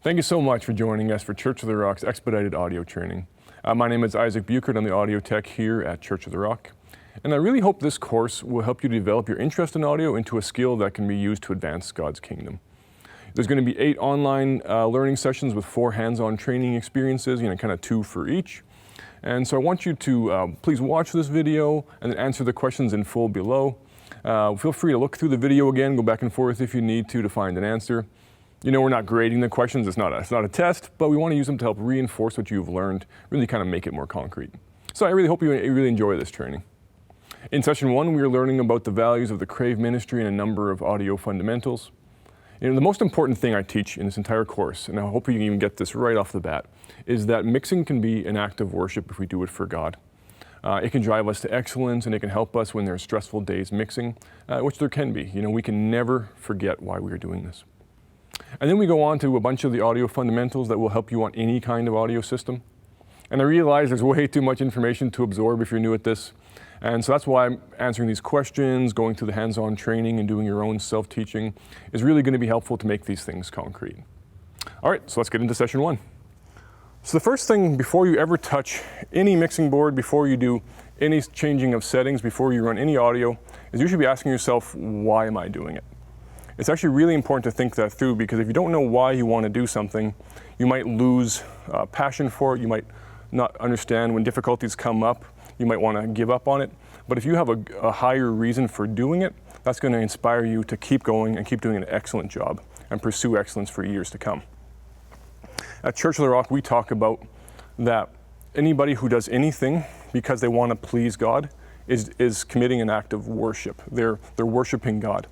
Thank you so much for joining us for Church of the Rock's expedited audio training. My name is Isaac Buchert. I'm the audio tech here at Church of the Rock. And I really hope this course will help you develop your interest in audio into a skill that can be used to advance God's kingdom. There's going to be 8 online learning sessions with 4 hands-on training experiences, kind of 2 for each. And so I want you to please watch this video and then answer the questions in full below. Feel free to look through the video again, go back and forth if you need to find an answer. We're not grading the questions, it's not a test, but we want to use them to help reinforce what you've learned, really kind of make it more concrete. So I really hope you really enjoy this training. In session 1, we are learning about the values of the CRAVE ministry and a number of audio fundamentals. The most important thing I teach in this entire course, and I hope you can even get this right off the bat, is that mixing can be an act of worship if we do it for God. It can drive us to excellence, and it can help us when there are stressful days mixing, which there can be. We can never forget why we are doing this. And then we go on to a bunch of the audio fundamentals that will help you on any kind of audio system. And I realize there's way too much information to absorb if you're new at this. And so that's why I'm answering these questions, going through the hands-on training and doing your own self-teaching is really going to be helpful to make these things concrete. All right, so let's get into session 1. So the first thing before you ever touch any mixing board, before you do any changing of settings, before you run any audio, is you should be asking yourself, why am I doing it? It's actually really important to think that through, because if you don't know why you want to do something, you might lose passion for it, you might not understand when difficulties come up, you might want to give up on it. But if you have a higher reason for doing it, that's going to inspire you to keep going and keep doing an excellent job and pursue excellence for years to come. At Church of the Rock, we talk about that anybody who does anything because they want to please God is committing an act of worship. They're worshiping God.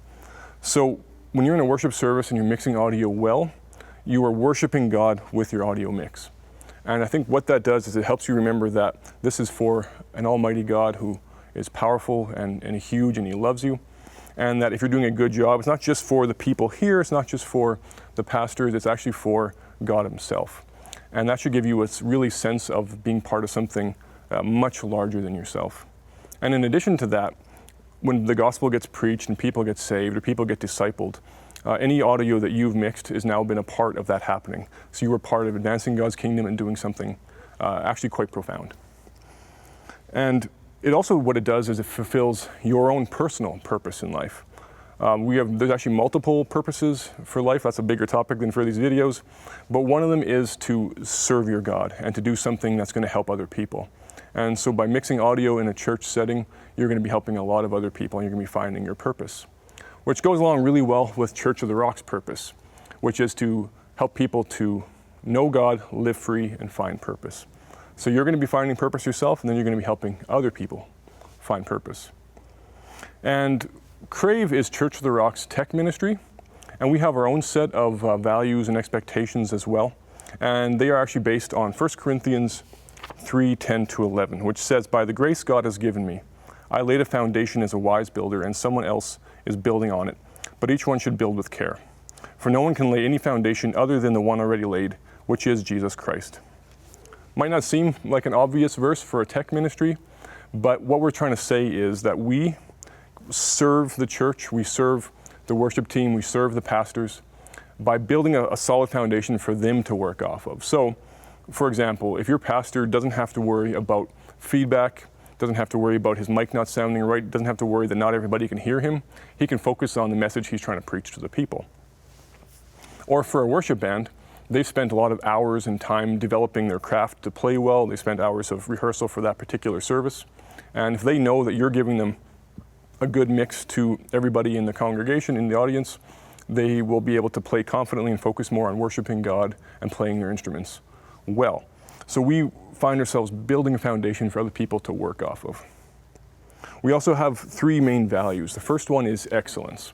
So when you're in a worship service and you're mixing audio well, you are worshiping God with your audio mix. And I think what that does is it helps you remember that this is for an almighty God who is powerful and huge, and he loves you. And that if you're doing a good job, it's not just for the people here, it's not just for the pastors, it's actually for God himself. And that should give you a really sense of being part of something much larger than yourself. And in addition to that, when the gospel gets preached and people get saved or people get discipled, any audio that you've mixed has now been a part of that happening. So you were part of advancing God's kingdom and doing something actually quite profound. And it also, what it does is it fulfills your own personal purpose in life. There's actually multiple purposes for life. That's a bigger topic than for these videos. But one of them is to serve your God and to do something that's going to help other people. And so by mixing audio in a church setting, you're going to be helping a lot of other people and you're going to be finding your purpose. Which goes along really well with Church of the Rock's purpose, which is to help people to know God, live free, and find purpose. So you're going to be finding purpose yourself, and then you're going to be helping other people find purpose. And CRAVE is Church of the Rock's tech ministry, and we have our own set of values and expectations as well. And they are actually based on 1 Corinthians 3:10-11, which says, "By the grace God has given me, I laid a foundation as a wise builder, and someone else is building on it. But each one should build with care. For no one can lay any foundation other than the one already laid, which is Jesus Christ." Might not seem like an obvious verse for a tech ministry, but what we're trying to say is that we serve the church, we serve the worship team, we serve the pastors by building a solid foundation for them to work off of. So, for example, if your pastor doesn't have to worry about feedback, doesn't have to worry about his mic not sounding right, doesn't have to worry that not everybody can hear him, he can focus on the message he's trying to preach to the people. Or for a worship band, they've spent a lot of hours and time developing their craft to play well, they spent hours of rehearsal for that particular service, and if they know that you're giving them a good mix to everybody in the congregation, in the audience, they will be able to play confidently and focus more on worshiping God and playing their instruments well. So we find ourselves building a foundation for other people to work off of. We also have 3 main values. The first one is excellence.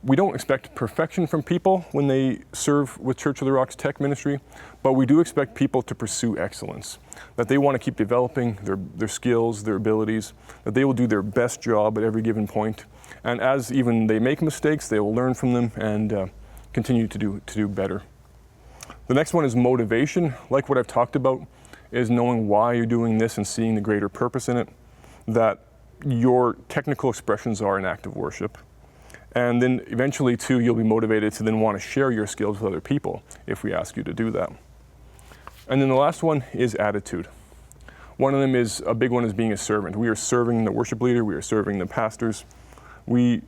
We don't expect perfection from people when they serve with Church of the Rock's tech ministry, but we do expect people to pursue excellence, that they want to keep developing their skills, their abilities, that they will do their best job at every given point. And as even they make mistakes, they will learn from them and continue to do better. The next one is motivation. Like what I've talked about, is knowing why you're doing this and seeing the greater purpose in it, that your technical expressions are an act of worship. And then eventually too, you'll be motivated to then want to share your skills with other people if we ask you to do that. And then the last one is attitude. One of them is, a big one is being a servant. We are serving the worship leader, we are serving the pastors. We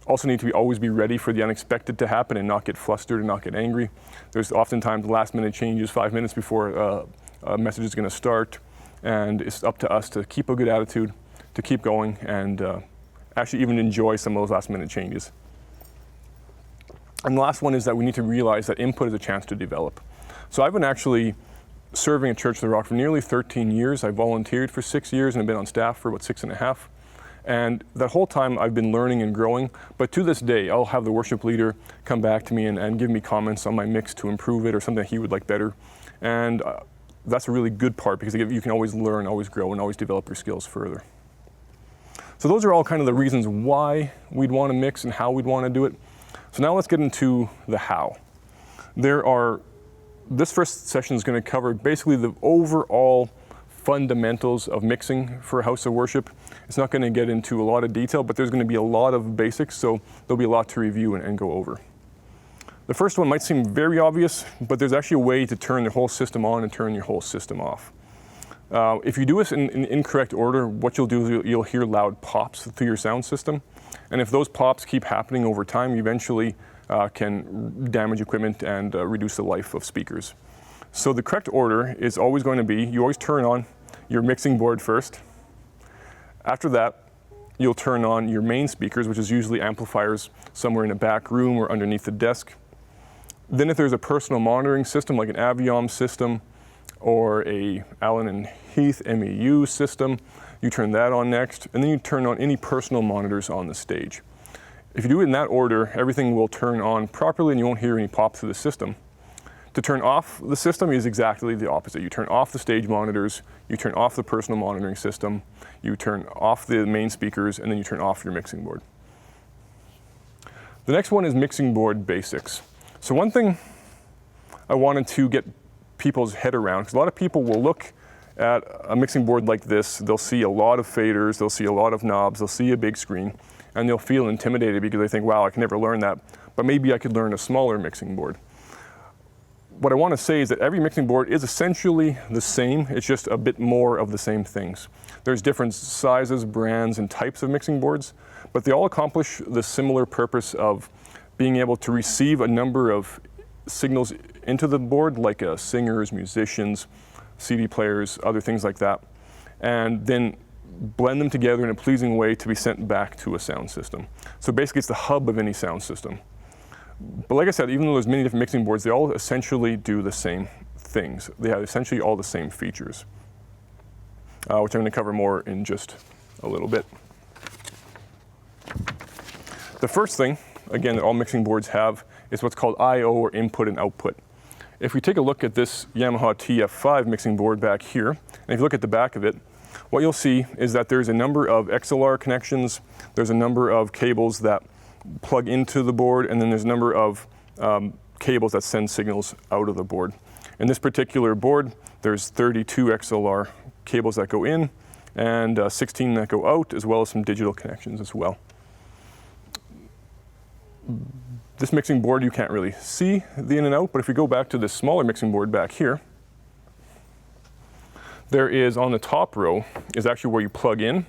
also need to always be ready for the unexpected to happen and not get flustered and not get angry. There's oftentimes last minute changes 5 minutes before a message is going to start, and it's up to us to keep a good attitude, to keep going, and actually even enjoy some of those last minute changes. And the last one is that we need to realize that input is a chance to develop. So I've been actually serving at Church of the Rock for nearly 13 years. I volunteered for 6 years and I've been on staff for about 6.5. And that whole time I've been learning and growing, but to this day, I'll have the worship leader come back to me and give me comments on my mix to improve it or something he would like better. And that's a really good part because you can always learn, always grow, and always develop your skills further. So those are all kind of the reasons why we'd want to mix and how we'd want to do it. So now let's get into the how. This first session is going to cover basically the overall fundamentals of mixing for a house of worship. It's not going to get into a lot of detail, but there's going to be a lot of basics, so there'll be a lot to review and go over. The first one might seem very obvious, but there's actually a way to turn the whole system on and turn your whole system off. If you do this in incorrect order, what you'll do is you'll hear loud pops through your sound system. And if those pops keep happening over time, you eventually can damage equipment and reduce the life of speakers. So the correct order is always going to be, you always turn on your mixing board first. After that, you'll turn on your main speakers, which is usually amplifiers somewhere in a back room or underneath the desk. Then if there's a personal monitoring system like an Aviom system or a Allen and Heath MEU system, you turn that on next, and then you turn on any personal monitors on the stage. If you do it in that order, everything will turn on properly and you won't hear any pop through the system. To turn off the system is exactly the opposite. You turn off the stage monitors, you turn off the personal monitoring system, you turn off the main speakers, and then you turn off your mixing board. The next one is mixing board basics. So one thing I wanted to get people's head around, because a lot of people will look at a mixing board like this, they'll see a lot of faders, they'll see a lot of knobs, they'll see a big screen, and they'll feel intimidated because they think, wow, I can never learn that, but maybe I could learn a smaller mixing board. What I want to say is that every mixing board is essentially the same, it's just a bit more of the same things. There's different sizes, brands, and types of mixing boards, but they all accomplish the similar purpose of being able to receive a number of signals into the board, like singers, musicians, CD players, other things like that, and then blend them together in a pleasing way to be sent back to a sound system. So basically it's the hub of any sound system. But like I said, even though there's many different mixing boards, they all essentially do the same things. They have essentially all the same features, which I'm going to cover more in just a little bit. The first thing, again, that all mixing boards have is what's called I/O, or input and output. If we take a look at this Yamaha TF5 mixing board back here, and if you look at the back of it, what you'll see is that there's a number of XLR connections, there's a number of cables that plug into the board, and then there's a number of cables that send signals out of the board. In this particular board, there's 32 XLR cables that go in and 16 that go out, as well as some digital connections as well. This mixing board, you can't really see the in and out, but if we go back to this smaller mixing board back here, there is, on the top row, is actually where you plug in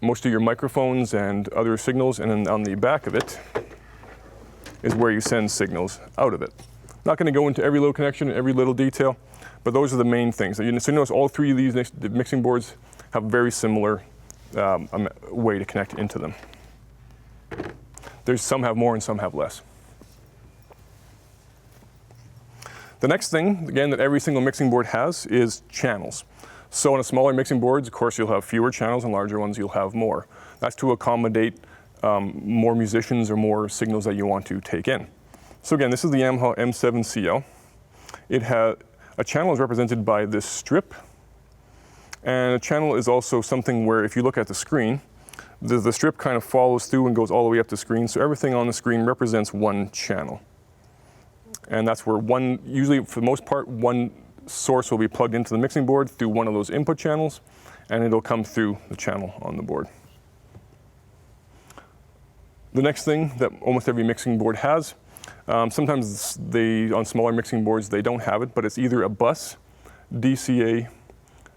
most of your microphones and other signals, and then on the back of it is where you send signals out of it. Not going to go into every little connection and every little detail, but those are the main things. So you notice all three of these mixing boards have very similar way to connect into them. Some have more and some have less. The next thing, again, that every single mixing board has is channels. So on a smaller mixing boards, of course, you'll have fewer channels, and larger ones you'll have more. That's to accommodate more musicians or more signals that you want to take in. So again, this is the Yamaha M7CL. A channel is represented by this strip, and a channel is also something where, if you look at the screen, the strip kind of follows through and goes all the way up the screen, so everything on the screen represents one channel. And that's where usually for the most part, one source will be plugged into the mixing board through one of those input channels, and it'll come through the channel on the board. The next thing that almost every mixing board has, sometimes on smaller mixing boards they don't have it, but it's either a bus, DCA,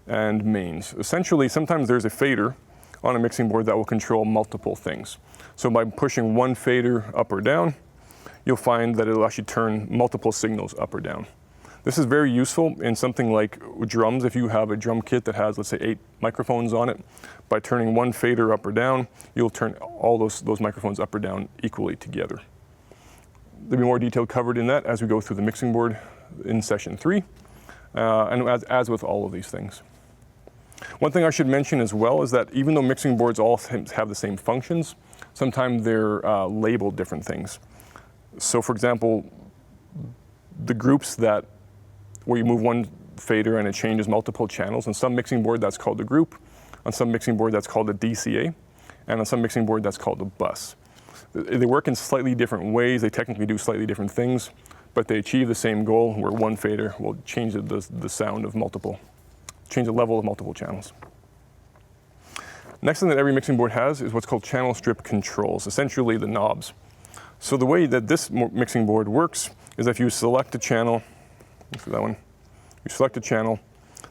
and mains. Essentially, sometimes there's a fader on a mixing board that will control multiple things. So by pushing one fader up or down, you'll find that it'll actually turn multiple signals up or down. This is very useful in something like drums. If you have a drum kit that has, let's say, 8 microphones on it, by turning one fader up or down, you'll turn all those microphones up or down equally together. There'll be more detail covered in that as we go through the mixing board in session 3, and as with all of these things. One thing I should mention as well is that even though mixing boards all have the same functions, sometimes they're labeled different things. So for example, the groups where you move one fader and it changes multiple channels, on some mixing board that's called a group, on some mixing board that's called a DCA, and on some mixing board that's called a bus. They work in slightly different ways, they technically do slightly different things, but they achieve the same goal where one fader will change the sound of change the level of multiple channels. Next thing that every mixing board has is what's called channel strip controls, essentially the knobs. So the way that this mixing board works is if you select a channel, for that one, you select a channel,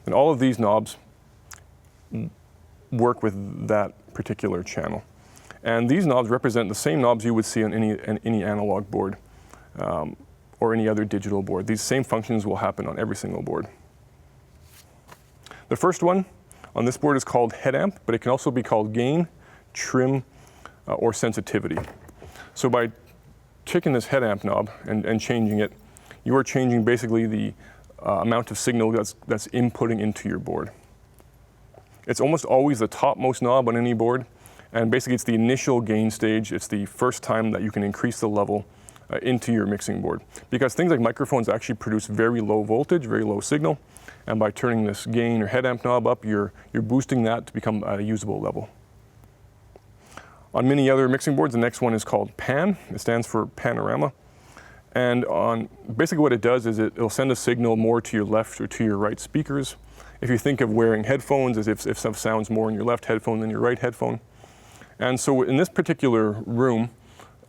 then all of these knobs work with that particular channel. And these knobs represent the same knobs you would see on any analog board or any other digital board. These same functions will happen on every single board. The first one on this board is called head amp, but it can also be called gain, trim, or sensitivity. So by checking this head amp knob and changing it, you are changing basically the amount of signal that's inputting into your board. It's almost always the topmost knob on any board, and basically it's the initial gain stage. It's the first time that you can increase the level into your mixing board. Because things like microphones actually produce very low voltage, very low signal, and by turning this gain or head amp knob up, you're boosting that to become a usable level. On many other mixing boards, the next one is called pan. It stands for panorama. And basically what it does is it'll send a signal more to your left or to your right speakers. If you think of wearing headphones as if some sounds more in your left headphone than your right headphone. And so in this particular room,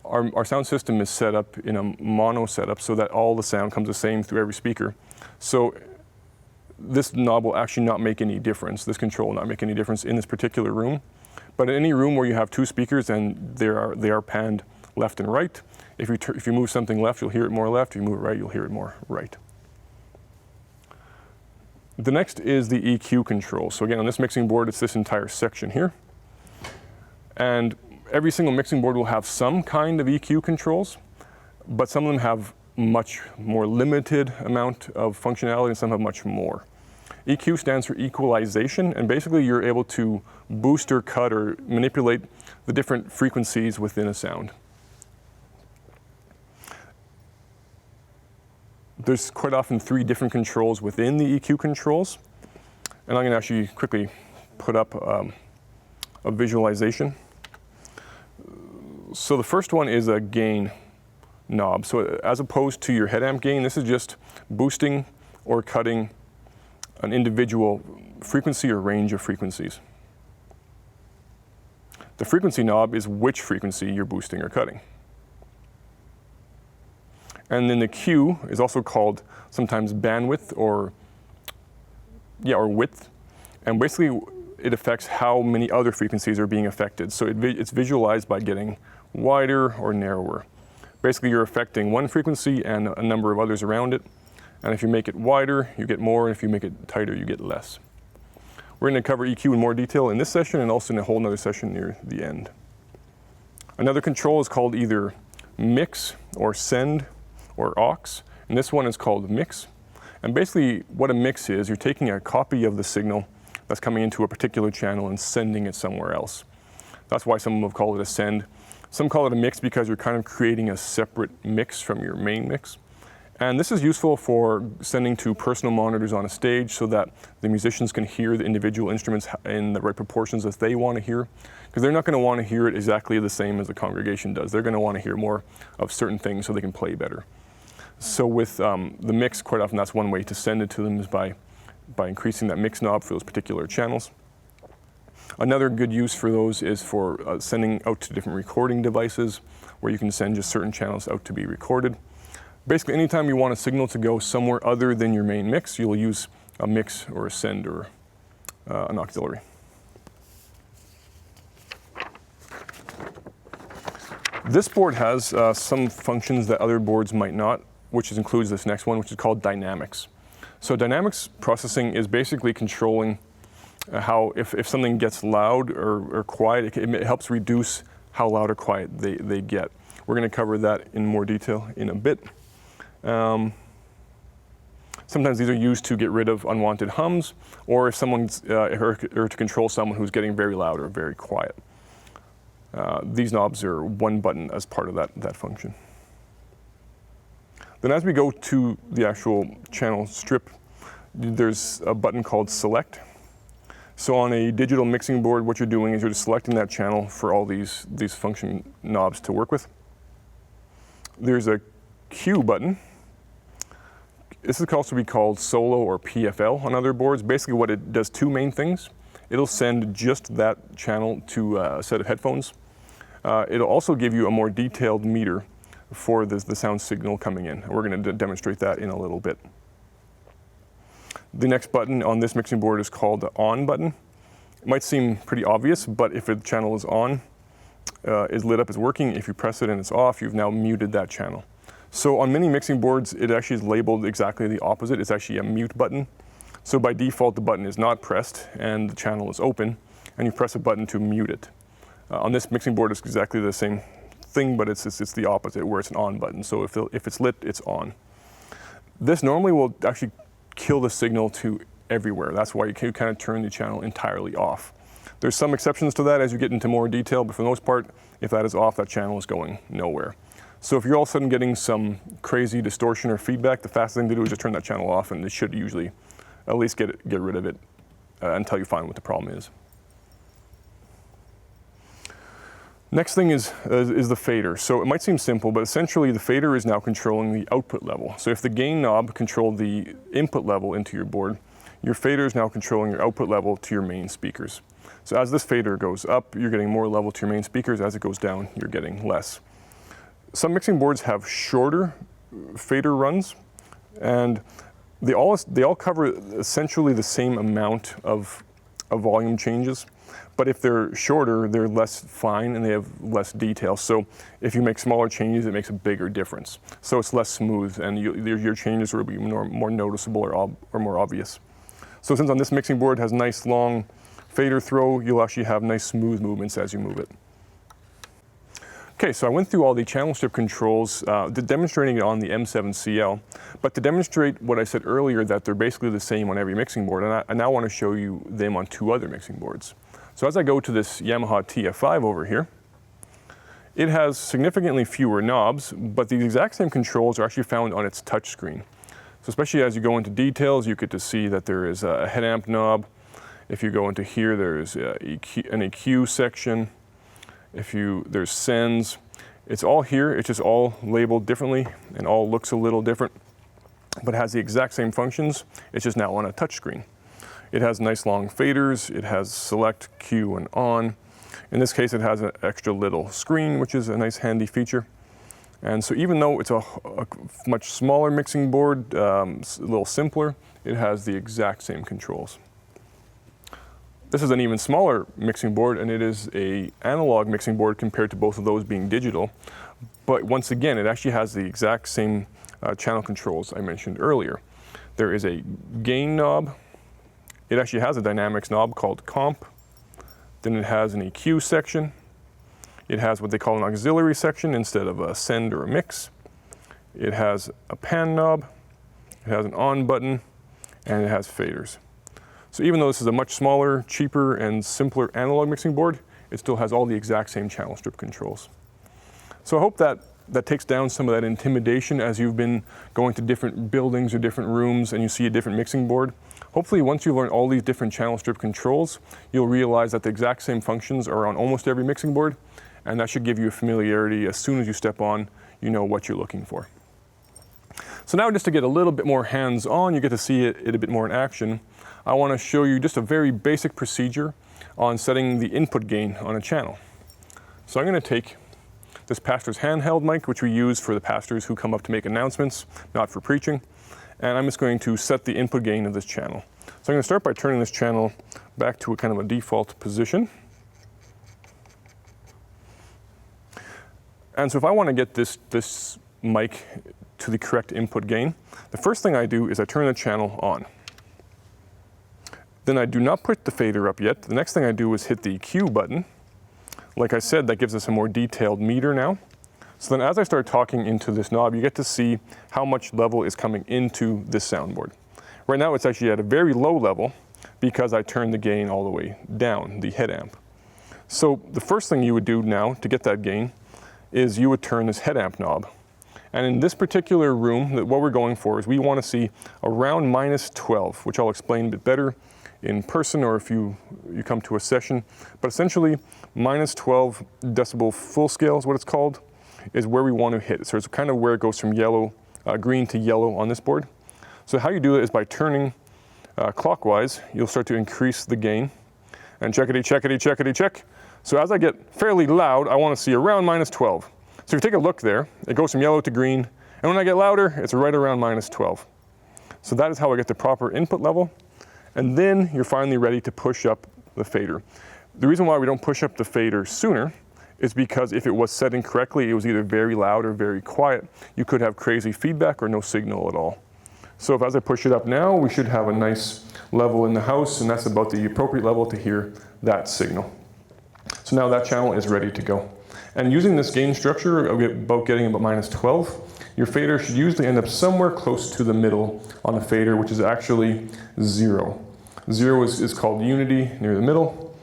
our sound system is set up in a mono setup so that all the sound comes the same through every speaker. So this knob will actually not make any difference. This control will not make any difference in this particular room. But in any room where you have 2 speakers and they are panned left and right, if you move something left, you'll hear it more left. If you move it right, you'll hear it more right. The next is the EQ control. So again, on this mixing board, it's this entire section here. And every single mixing board will have some kind of EQ controls, but some of them have much more limited amount of functionality and some have much more. EQ stands for equalization, and basically you're able to boost or cut or manipulate the different frequencies within a sound. There's quite often 3 different controls within the EQ controls, and I'm going to actually quickly put up a visualization. So the first one is a gain knob. So as opposed to your head amp gain, this is just boosting or cutting an individual frequency or range of frequencies. The frequency knob is which frequency you're boosting or cutting. And then the Q is also called sometimes bandwidth or width. And basically it affects how many other frequencies are being affected. So it's visualized by getting wider or narrower. Basically you're affecting one frequency and a number of others around it. And if you make it wider, you get more, and if you make it tighter, you get less. We're going to cover EQ in more detail in this session and also in a whole nother session near the end. Another control is called either mix or send or aux, and this one is called mix. And basically what a mix is, you're taking a copy of the signal that's coming into a particular channel and sending it somewhere else. That's why some will call it a send. Some call it a mix because you're kind of creating a separate mix from your main mix. And this is useful for sending to personal monitors on a stage so that the musicians can hear the individual instruments in the right proportions as they want to hear. Because they're not going to want to hear it exactly the same as the congregation does. They're going to want to hear more of certain things so they can play better. So with the mix, quite often that's one way to send it to them is by increasing that mix knob for those particular channels. Another good use for those is for sending out to different recording devices, where you can send just certain channels out to be recorded. Basically, anytime you want a signal to go somewhere other than your main mix, you'll use a mix or a send or an auxiliary. This board has some functions that other boards might not, which includes this next one, which is called dynamics. So dynamics processing is basically controlling how if something gets loud or quiet, it helps reduce how loud or quiet they get. We're going to cover that in more detail in a bit. Sometimes these are used to get rid of unwanted hums, or if someone's or to control someone who's getting very loud or very quiet. These knobs are one button as part of that function. Then as we go to the actual channel strip, there's a button called select. So on a digital mixing board, what you're doing is you're just selecting that channel for all these function knobs to work with. There's a Q button. This is also be called solo or PFL on other boards. Basically what it does, two main things. It'll send just that channel to a set of headphones. It'll also give you a more detailed meter for the sound signal coming in. We're going to demonstrate that in a little bit. The next button on this mixing board is called the on button. It might seem pretty obvious, but if the channel is on, is lit up as working, if you press it and it's off, you've now muted that channel. So on many mixing boards, it actually is labeled exactly the opposite. It's actually a mute button. So by default, the button is not pressed and the channel is open, and you press a button to mute it. On this mixing board, it's exactly the same thing, but it's the opposite, where it's an on button. So if it's lit, it's on. This normally will actually kill the signal to everywhere. That's why you can kind of turn the channel entirely off. There's some exceptions to that as you get into more detail, but for the most part, if that is off, that channel is going nowhere. So if you're all of a sudden getting some crazy distortion or feedback, the fastest thing to do is just turn that channel off, and it should usually at least get rid of it until you find what the problem is. Next thing is the fader. So it might seem simple, but essentially the fader is now controlling the output level. So if the gain knob controlled the input level into your board, your fader is now controlling your output level to your main speakers. So as this fader goes up, you're getting more level to your main speakers. As it goes down, you're getting less. Some mixing boards have shorter fader runs, and they all cover essentially the same amount of volume changes. But if they're shorter, they're less fine and they have less detail. So if you make smaller changes, it makes a bigger difference. So it's less smooth, and your changes will be more noticeable or more obvious. So since on this mixing board has nice long fader throw, you'll actually have nice smooth movements as you move it. Okay, so I went through all the channel strip controls, demonstrating it on the M7CL, but to demonstrate what I said earlier, that they're basically the same on every mixing board, and I now want to show you them on two other mixing boards. So as I go to this Yamaha TF5 over here, it has significantly fewer knobs, but the exact same controls are actually found on its touch screen. So especially as you go into details, you get to see that there is a head amp knob. If you go into here, there's an EQ section. There's sends. It's all here, it's just all labeled differently and all looks a little different, but has the exact same functions. It's just now on a touch screen. It has nice long faders, it has select, Q, and on. In this case, it has an extra little screen, which is a nice handy feature. And so even though it's a much smaller mixing board, a little simpler, it has the exact same controls. This is an even smaller mixing board, and it is an analog mixing board compared to both of those being digital. But once again, it actually has the exact same channel controls I mentioned earlier. There is a gain knob. It actually has a dynamics knob called comp. Then it has an EQ section. It has what they call an auxiliary section instead of a send or a mix. It has a pan knob. It has an on button, and it has faders. So even though this is a much smaller, cheaper, and simpler analog mixing board, it still has all the exact same channel strip controls. So I hope that takes down some of that intimidation as you've been going to different buildings or different rooms and you see a different mixing board. Hopefully once you learn all these different channel strip controls, you'll realize that the exact same functions are on almost every mixing board, and that should give you a familiarity. As soon as you step on, you know what you're looking for. So now just to get a little bit more hands-on, you get to see it a bit more in action, I want to show you just a very basic procedure on setting the input gain on a channel. So I'm going to take this pastor's handheld mic, which we use for the pastors who come up to make announcements, not for preaching, and I'm just going to set the input gain of this channel. So I'm going to start by turning this channel back to a kind of a default position. And so if I want to get this mic to the correct input gain, the first thing I do is I turn the channel on. Then I do not put the fader up yet. The next thing I do is hit the EQ button. Like I said, that gives us a more detailed meter now. So then as I start talking into this knob, you get to see how much level is coming into this soundboard. Right now it's actually at a very low level because I turned the gain all the way down, the head amp. So the first thing you would do now to get that gain is you would turn this head amp knob. And in this particular room, what we're going for is we want to see around -12, which I'll explain a bit better in person or if you come to a session. But essentially, -12 decibel full scale is what it's called, is where we want to hit. So it's kind of where it goes from yellow, green to yellow on this board. So how you do it is by turning clockwise, you'll start to increase the gain. And checkity, checkity, checkity, check. So as I get fairly loud, I want to see around -12. So if you take a look there, it goes from yellow to green. And when I get louder, it's right around -12. So that is how I get the proper input level. And then you're finally ready to push up the fader. The reason why we don't push up the fader sooner is because if it was set incorrectly, it was either very loud or very quiet. You could have crazy feedback or no signal at all. So if as I push it up now, we should have a nice level in the house, and that's about the appropriate level to hear that signal. So now that channel is ready to go. And using this gain structure, about getting about -12, your fader should usually end up somewhere close to the middle on the fader, which is actually 0. 0 is called unity near the middle,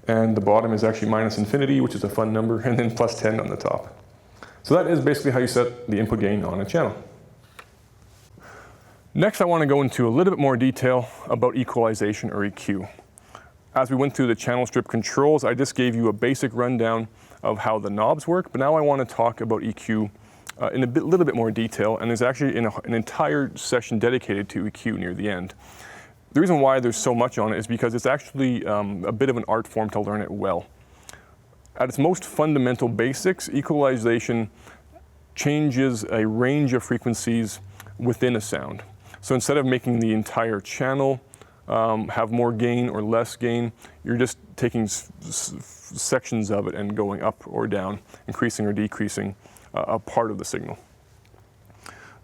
and the bottom is actually -infinity, which is a fun number, and then +10 on the top. So that is basically how you set the input gain on a channel. Next, I want to go into a little bit more detail about equalization or EQ. As we went through the channel strip controls, I just gave you a basic rundown of how the knobs work, but now I want to talk about EQ in a little bit more detail, and there's actually an entire session dedicated to EQ near the end. The reason why there's so much on it is because it's actually a bit of an art form to learn it well. At its most fundamental basics, equalization changes a range of frequencies within a sound. So instead of making the entire channel have more gain or less gain, you're just taking sections of it and going up or down, increasing or decreasing a part of the signal.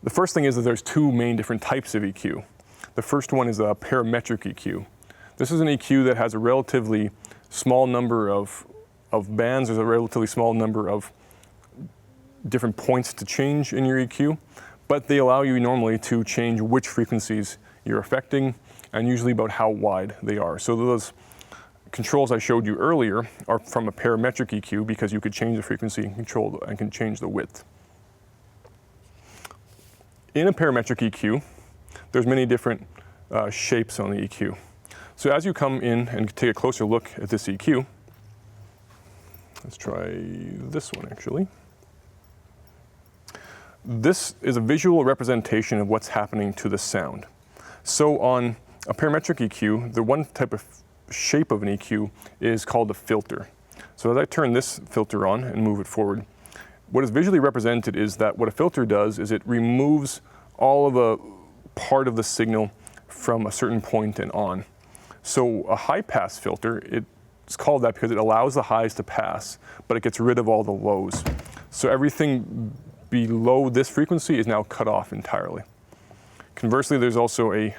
The first thing is that there's two main different types of EQ. The first one is a parametric EQ. This is an EQ that has a relatively small number of bands. There's a relatively small number of different points to change in your EQ, but they allow you normally to change which frequencies you're affecting and usually about how wide they are. So those controls I showed you earlier are from a parametric EQ because you could change the frequency and can change the width. In a parametric EQ, there's many different shapes on the EQ. So as you come in and take a closer look at this EQ, let's try this one actually. This is a visual representation of what's happening to the sound. So on a parametric EQ, the one type of shape of an EQ is called a filter. So as I turn this filter on and move it forward, what is visually represented is that what a filter does is it removes all of a part of the signal from a certain point and on. So a high pass filter, it's called that because it allows the highs to pass, but it gets rid of all the lows. So everything below this frequency is now cut off entirely. Conversely, there's also a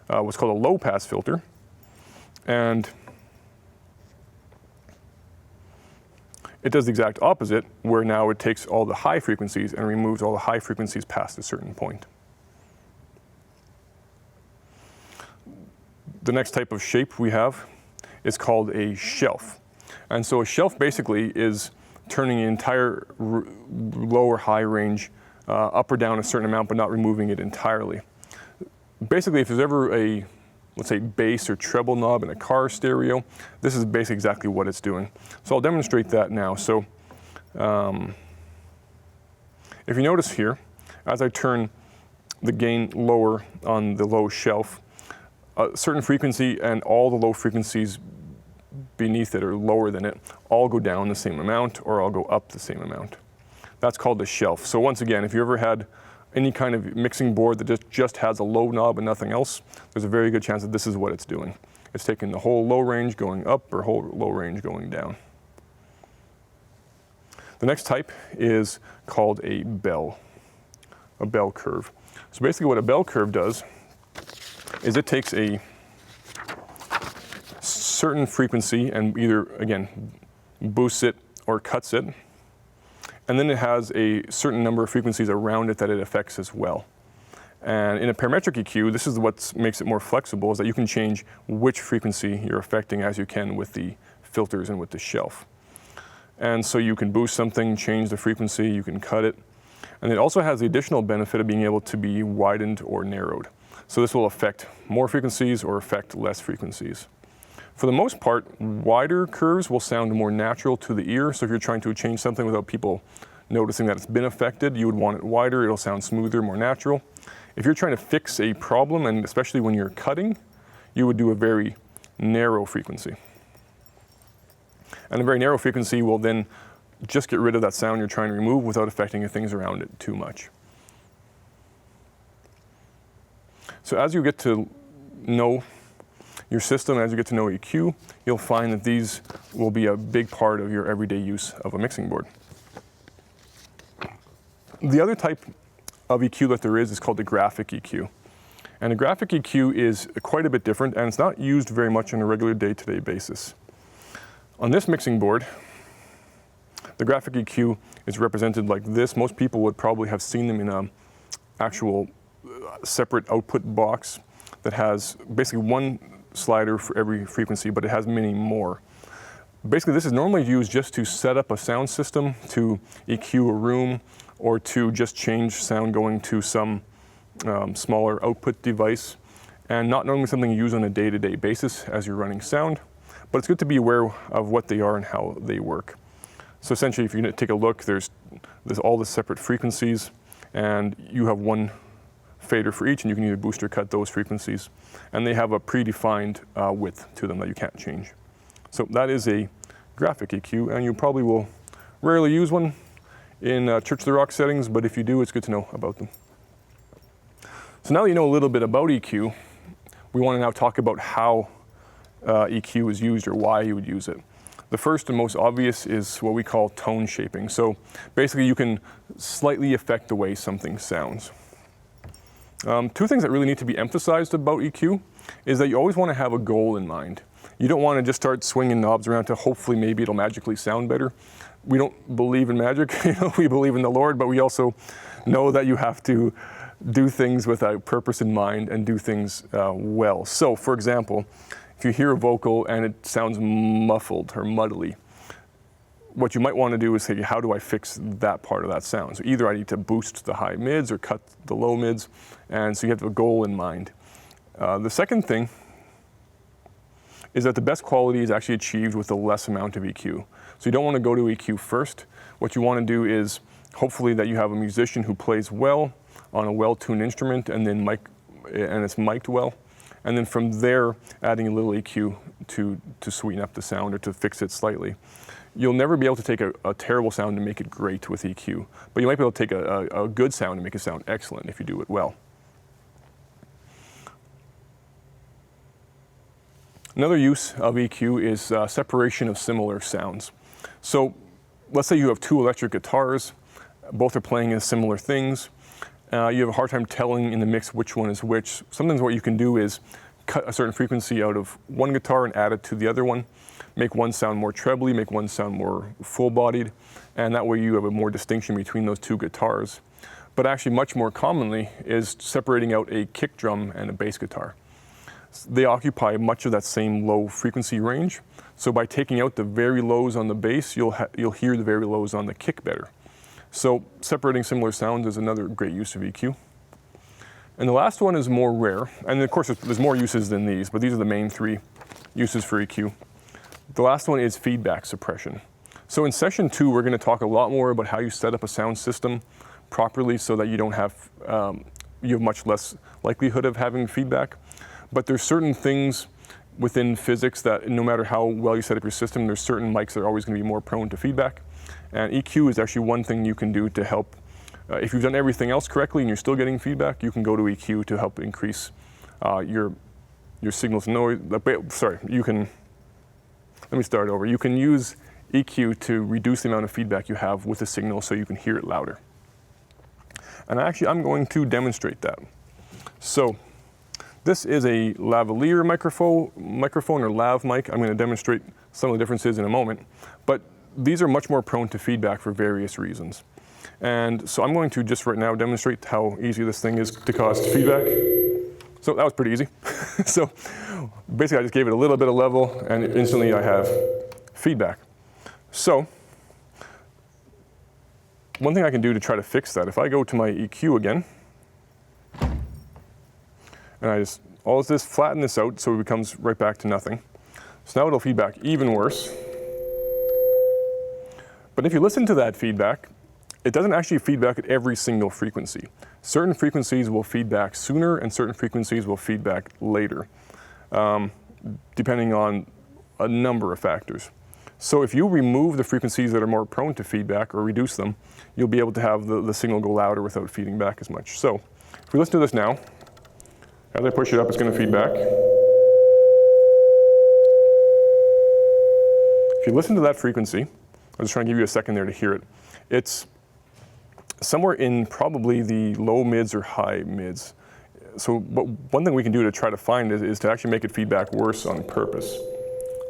what's called a low pass filter, and it does the exact opposite, where now it takes all the high frequencies and removes all the high frequencies past a certain point. The next type of shape we have is called a shelf. And so a shelf basically is turning the entire low or high range up or down a certain amount, but not removing it entirely. Basically, if there's ever a, let's say, bass or treble knob in a car stereo, this is basically exactly what it's doing. So I'll demonstrate that now. So if you notice here, as I turn the gain lower on the low shelf, a certain frequency and all the low frequencies beneath it or lower than it all go down the same amount or all go up the same amount. That's called the shelf. So once again, if you ever had any kind of mixing board that just has a low knob and nothing else, there's a very good chance that this is what it's doing. It's taking the whole low range going up or whole low range going down. The next type is called a bell curve. So basically what a bell curve does is it takes a certain frequency and either, again, boosts it or cuts it, and then it has a certain number of frequencies around it that it affects as well. And in a parametric EQ, this is what makes it more flexible, is that you can change which frequency you're affecting as you can with the filters and with the shelf. And so you can boost something, change the frequency, you can cut it. And it also has the additional benefit of being able to be widened or narrowed. So this will affect more frequencies or affect less frequencies. For the most part, wider curves will sound more natural to the ear. So if you're trying to change something without people noticing that it's been affected, you would want it wider. It'll sound smoother, more natural. If you're trying to fix a problem, and especially when you're cutting, you would do a very narrow frequency. And a very narrow frequency will then just get rid of that sound you're trying to remove without affecting the things around it too much. So as you get to know your system, as you get to know EQ, you'll find that these will be a big part of your everyday use of a mixing board. The other type of EQ that there is called the graphic EQ. And a graphic EQ is quite a bit different, and it's not used very much on a regular day-to-day basis. On this mixing board, the graphic EQ is represented like this. Most people would probably have seen them in an actual separate output box that has basically one slider for every frequency, but it has many more. Basically, this is normally used just to set up a sound system, to EQ a room, or to just change sound going to some smaller output device, and not normally something you use on a day-to-day basis as you're running sound, but it's good to be aware of what they are and how they work. So essentially, if you take a look, there's all the separate frequencies, and you have one fader for each, and you can either boost or cut those frequencies, and they have a predefined width to them that you can't change. So that is a graphic EQ, and you probably will rarely use one in Church of the Rock settings, but if you do, it's good to know about them. So now that you know a little bit about EQ, we want to now talk about how EQ is used or why you would use it. The first and most obvious is what we call tone shaping. So basically you can slightly affect the way something sounds. Two things that really need to be emphasized about EQ is that you always want to have a goal in mind. You don't want to just start swinging knobs around to hopefully maybe it'll magically sound better. We don't believe in magic, we believe in the Lord, but we also know that you have to do things with a purpose in mind and do things well. So for example, if you hear a vocal and it sounds muffled or muddly, what you might want to do is say, how do I fix that part of that sound? So either I need to boost the high mids or cut the low mids, and so you have a goal in mind. The second thing is that the best quality is actually achieved with the less amount of EQ. So you don't want to go to EQ first. What you want to do is hopefully that you have a musician who plays well on a well-tuned instrument and then it's mic'd well. And then from there, adding a little EQ to sweeten up the sound or to fix it slightly. You'll never be able to take a terrible sound and make it great with EQ, but you might be able to take a good sound and make it sound excellent if you do it well. Another use of EQ is separation of similar sounds. So let's say you have two electric guitars, both are playing in similar things. You have a hard time telling in the mix which one is which. Sometimes what you can do is cut a certain frequency out of one guitar and add it to the other one, make one sound more trebly, make one sound more full-bodied, and that way you have a more distinction between those two guitars. But actually much more commonly is separating out a kick drum and a bass guitar. They occupy much of that same low frequency range, so by taking out the very lows on the bass, you'll hear the very lows on the kick better. So separating similar sounds is another great use of EQ. And the last one is more rare, and of course there's more uses than these, but these are the main three uses for EQ. The last one is feedback suppression. So in session 2, we're going to talk a lot more about how you set up a sound system properly so that you don't have, you have much less likelihood of having feedback. But there's certain things within physics that no matter how well you set up your system, there's certain mics that are always going to be more prone to feedback. And EQ is actually one thing you can do to help. If you've done everything else correctly and you're still getting feedback, you can go to EQ to help increase your signal to noise. Sorry, you can, let me start over. You can use EQ to reduce the amount of feedback you have with the signal so you can hear it louder. And actually, I'm going to demonstrate that. So this is a lavalier microphone or lav mic. I'm going to demonstrate some of the differences in a moment. But these are much more prone to feedback for various reasons. And so I'm going to just right now demonstrate how easy this thing is to cause feedback. So that was pretty easy. So basically I just gave it a little bit of level and instantly I have feedback. So one thing I can do to try to fix that, if I go to my EQ again, and I just, all of this, flatten this out so it becomes right back to nothing. So now it'll feedback even worse. But if you listen to that feedback, it doesn't actually feedback at every single frequency. Certain frequencies will feedback sooner and certain frequencies will feedback later, depending on a number of factors. So if you remove the frequencies that are more prone to feedback or reduce them, you'll be able to have the signal go louder without feeding back as much. So if we listen to this now, as I push it up, it's going to feed back. If you listen to that frequency, I'm just trying to give you a second there to hear it. It's somewhere in probably the low mids or high mids. So one thing we can do to try to find is to actually make it feedback worse on purpose.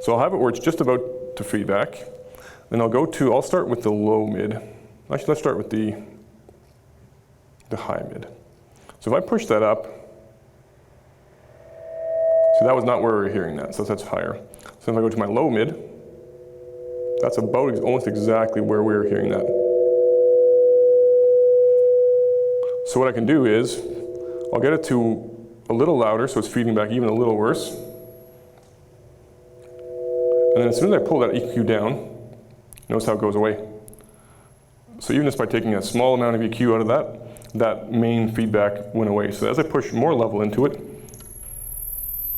So I'll have it where it's just about to feedback. Then I'll start with the low mid. Actually, let's start with the high mid. So if I push that up, so that was not where we were hearing that, so that's higher. So if I go to my low mid, that's about almost exactly where we were hearing that. So what I can do is, I'll get it to a little louder, so it's feeding back even a little worse. And then as soon as I pull that EQ down, notice how it goes away. So even just by taking a small amount of EQ out of that main feedback went away. So as I push more level into it,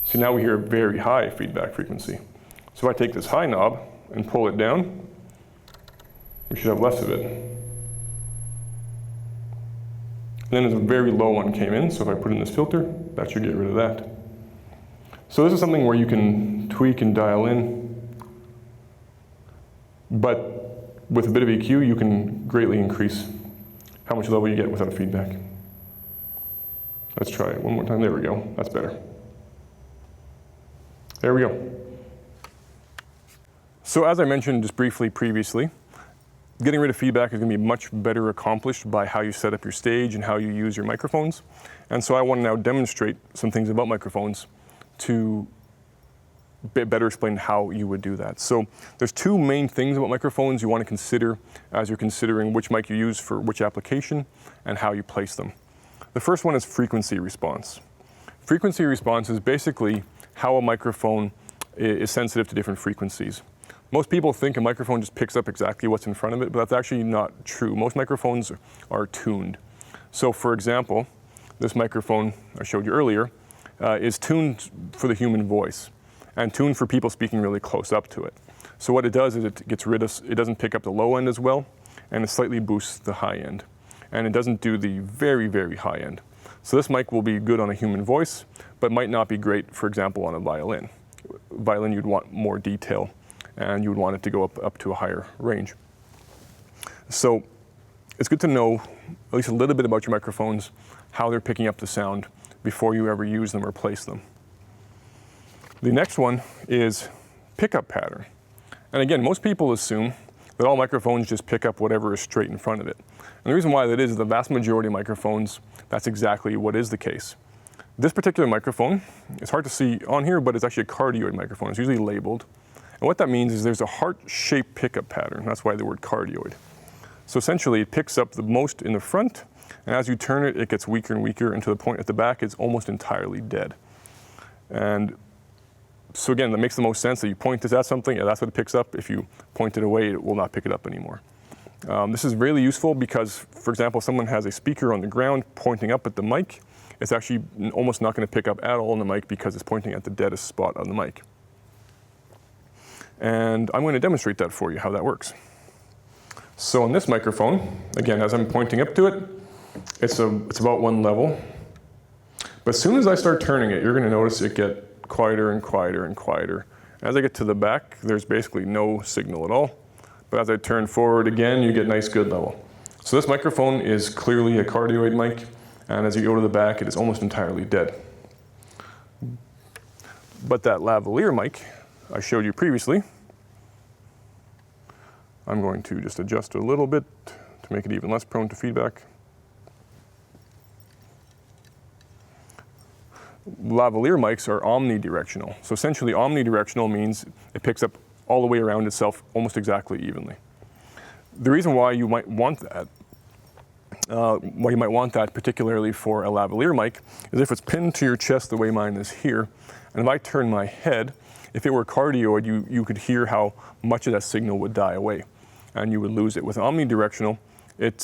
see now we hear a very high feedback frequency. So if I take this high knob and pull it down, we should have less of it. And then a very low one came in, so if I put in this filter, that should get rid of that. So this is something where you can tweak and dial in, but with a bit of EQ, you can greatly increase how much level you get without feedback. Let's try it one more time. There we go. That's better. There we go. So as I mentioned just briefly previously, getting rid of feedback is going to be much better accomplished by how you set up your stage and how you use your microphones. And so I want to now demonstrate some things about microphones to better explain how you would do that. So there's two main things about microphones you want to consider as you're considering which mic you use for which application and how you place them. The first one is frequency response. Frequency response is basically how a microphone is sensitive to different frequencies. Most people think a microphone just picks up exactly what's in front of it, but that's actually not true. Most microphones are tuned. So for example, this microphone I showed you earlier is tuned for the human voice and tuned for people speaking really close up to it. So what it does is it gets rid of, it doesn't pick up the low end as well, and it slightly boosts the high end. And it doesn't do the very, very high end. So this mic will be good on a human voice, but might not be great, for example, on a violin. Violin, you'd want more detail, and you would want it to go up to a higher range. So it's good to know at least a little bit about your microphones, how they're picking up the sound before you ever use them or place them. The next one is pickup pattern. And again, most people assume that all microphones just pick up whatever is straight in front of it. And the reason why that is the vast majority of microphones, that's exactly what is the case. This particular microphone, it's hard to see on here, but it's actually a cardioid microphone. It's usually labeled. And what that means is there's a heart-shaped pickup pattern. That's why the word cardioid. So essentially, it picks up the most in the front, and as you turn it, it gets weaker and weaker, and to the point at the back, it's almost entirely dead. And so again, that makes the most sense that you point this at something, and that's what it picks up. If you point it away, it will not pick it up anymore. This is really useful because, for example, if someone has a speaker on the ground pointing up at the mic, it's actually almost not going to pick up at all on the mic because it's pointing at the deadest spot on the mic. And I'm going to demonstrate that for you, how that works. So on this microphone, again, as I'm pointing up to it, it's about one level. But as soon as I start turning it, you're going to notice it get quieter and quieter and quieter. As I get to the back, there's basically no signal at all. But as I turn forward again, you get nice good level. So this microphone is clearly a cardioid mic, and as you go to the back, it is almost entirely dead. But that lavalier mic I showed you previously, I'm going to just adjust a little bit to make it even less prone to feedback. Lavalier mics are omnidirectional. So essentially omnidirectional means it picks up all the way around itself almost exactly evenly. The reason why you might want that, particularly for a lavalier mic, is if it's pinned to your chest the way mine is here, and if I turn my head, if it were cardioid, you could hear how much of that signal would die away, and you would lose it. With omnidirectional, it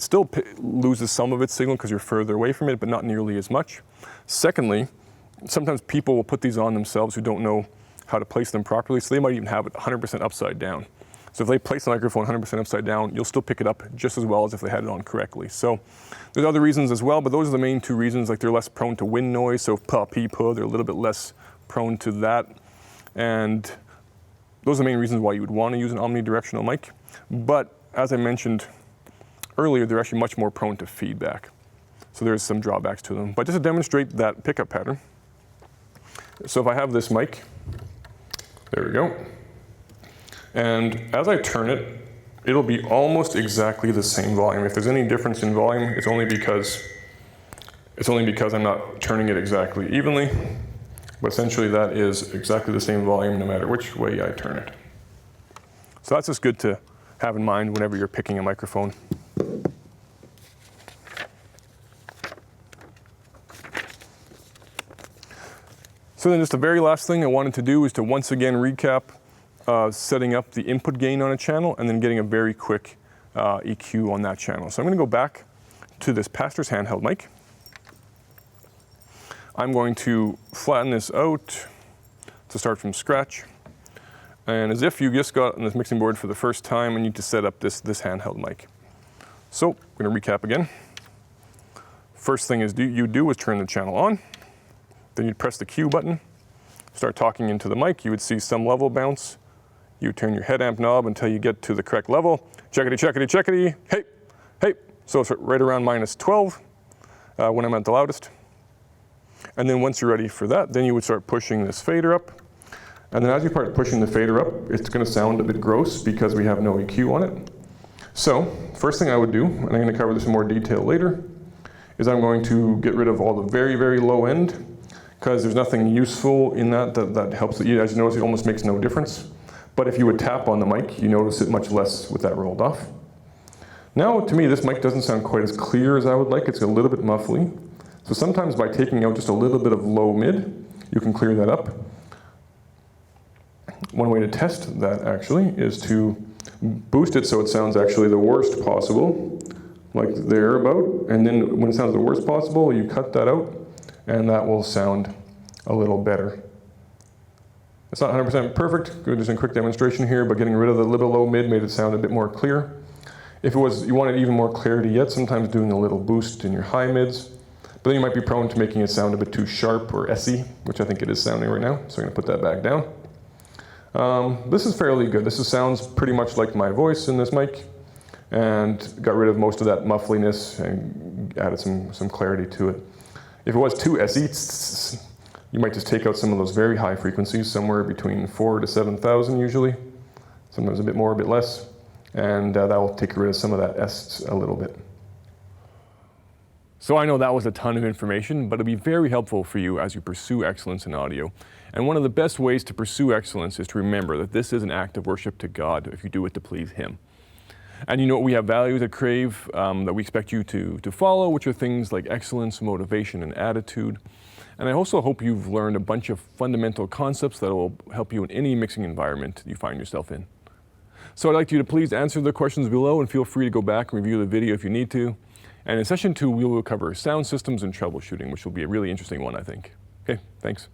still loses some of its signal because you're further away from it, but not nearly as much. Secondly, sometimes people will put these on themselves who don't know how to place them properly, so they might even have it 100% upside down. So if they place the microphone 100% upside down, you'll still pick it up just as well as if they had it on correctly. So there's other reasons as well, but those are the main two reasons. Like they're less prone to wind noise, so pa, pee, puh, they're a little bit less prone to that. And those are the main reasons why you would want to use an omnidirectional mic. But as I mentioned earlier, they're actually much more prone to feedback. So there's some drawbacks to them. But just to demonstrate that pickup pattern, so if I have this mic, there we go. And as I turn it, it'll be almost exactly the same volume. If there's any difference in volume, it's only because I'm not turning it exactly evenly. But essentially that is exactly the same volume no matter which way I turn it. So that's just good to have in mind whenever you're picking a microphone. So then just the very last thing I wanted to do is to once again recap setting up the input gain on a channel and then getting a very quick EQ on that channel. So I'm going to go back to this pastor's handheld mic. I'm going to flatten this out to start from scratch. And as if you just got on this mixing board for the first time, I need to set up this handheld mic. So I'm going to recap again. First thing you do is turn the channel on. Then you'd press the Q button, start talking into the mic. You would see some level bounce. You would turn your head amp knob until you get to the correct level. Checkity, checkity, checkity, hey, hey. So it's right around -12 when I'm at the loudest. And then once you're ready for that, then you would start pushing this fader up. And then as you start pushing the fader up, it's going to sound a bit gross because we have no EQ on it. So first thing I would do, and I'm going to cover this in more detail later, is I'm going to get rid of all the very, very low end, because there's nothing useful in that helps. As you notice, it almost makes no difference. But if you would tap on the mic, you notice it much less with that rolled off. Now, to me, this mic doesn't sound quite as clear as I would like. It's a little bit muffly. So sometimes by taking out just a little bit of low mid, you can clear that up. One way to test that, actually, is to boost it so it sounds actually the worst possible, like there about. And then when it sounds the worst possible, you cut that out, and that will sound a little better. It's not 100% perfect, just a quick demonstration here, but getting rid of the little low mid made it sound a bit more clear. If you wanted even more clarity yet, sometimes doing a little boost in your high mids, but then you might be prone to making it sound a bit too sharp or essy, which I think it is sounding right now, so I'm gonna put that back down. This is fairly good. This sounds pretty much like my voice in this mic, and got rid of most of that muffliness and added some clarity to it. If it was too essy, you might just take out some of those very high frequencies, somewhere between 4,000 to 7,000 usually, sometimes a bit more, a bit less, and that will take rid of some of that S a little bit. So I know that was a ton of information, but it'll be very helpful for you as you pursue excellence in audio. And one of the best ways to pursue excellence is to remember that this is an act of worship to God if you do it to please Him. And you know, we have values at CRAVE that we expect you to follow, which are things like excellence, motivation, and attitude. And I also hope you've learned a bunch of fundamental concepts that will help you in any mixing environment you find yourself in. So I'd like you to please answer the questions below and feel free to go back and review the video if you need to. And in session 2, we will cover sound systems and troubleshooting, which will be a really interesting one, I think. Okay, thanks.